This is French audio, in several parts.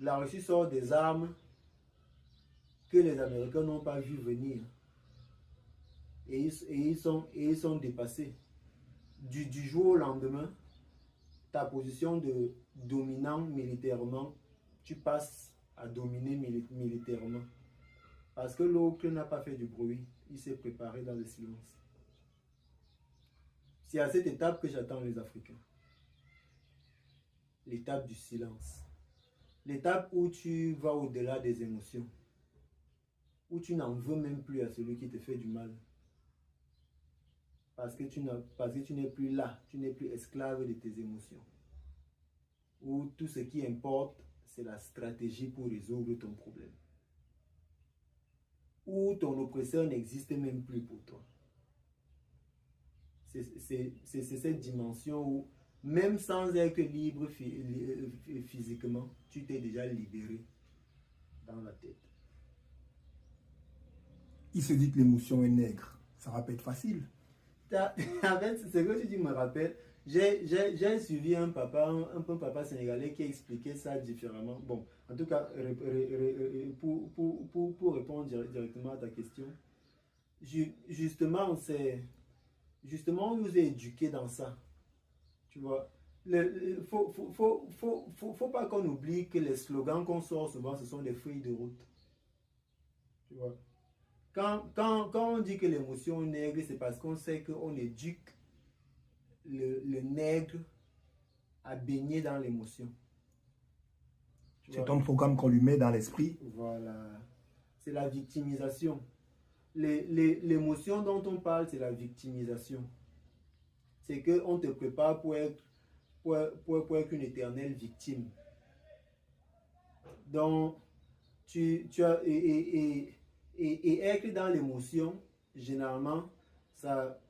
la Russie sort des armes que les Américains n'ont pas vu venir. Et ils sont dépassés. Du jour au lendemain, ta position de dominant militairement, tu passes à dominer militairement. Parce que l'autre n'a pas fait du bruit, il s'est préparé dans le silence. C'est à cette étape que j'attends les Africains. L'étape du silence. L'étape où tu vas au-delà des émotions. Où tu n'en veux même plus à celui qui te fait du mal. Parce que tu n'es plus là, tu n'es plus esclave de tes émotions. Où tout ce qui importe, c'est la stratégie pour résoudre ton problème. Où ton oppresseur n'existe même plus pour toi. C'est cette dimension où, même sans être libre physiquement, tu t'es déjà libéré dans la tête. Il se dit que l'émotion est nègre. Ça va pas être facile. En fait, ce que tu dis me rappelle, j'ai suivi un papa sénégalais qui expliquait ça différemment. Bon, en tout cas, pour répondre directement à ta question, justement, on nous a éduqués dans ça. Tu vois, faut pas qu'on oublie que les slogans qu'on sort souvent, ce sont des feuilles de route. Tu vois. Quand on dit que l'émotion nègre, c'est parce qu'on sait qu'on éduque le nègre à baigner dans l'émotion. C'est un programme qu'on lui met dans l'esprit. Voilà. C'est la victimisation. L'émotion dont on parle, c'est la victimisation. C'est qu'on te prépare pour être une éternelle victime. Donc, tu as... Et être dans l'émotion, généralement, ça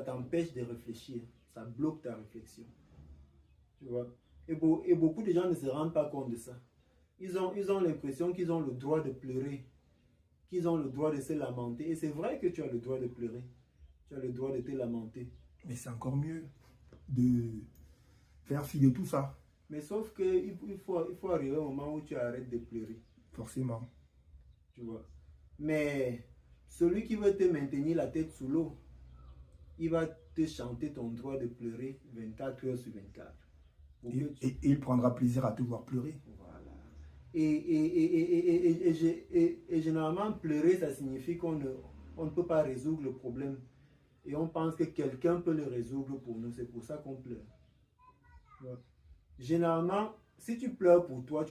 t'empêche de réfléchir. Ça bloque ta réflexion. Tu vois? Et beaucoup de gens ne se rendent pas compte de ça. Ils ont l'impression qu'ils ont le droit de pleurer. Qu'ils ont le droit de se lamenter. Et c'est vrai que tu as le droit de pleurer. Tu as le droit de te lamenter. Mais c'est encore mieux de faire fi de tout ça. Mais sauf qu'il faut arriver au moment où tu arrêtes de pleurer. Forcément. Tu vois? Mais celui qui veut te maintenir la tête sous l'eau, il va te chanter ton droit de pleurer 24 heures sur 24. Et il prendra plaisir à te voir pleurer. Voilà. Et généralement, pleurer, ça signifie qu'on ne peut pas résoudre le problème. Et on pense que quelqu'un peut le résoudre pour nous. C'est pour ça qu'on pleure. Généralement, si tu pleures pour toi,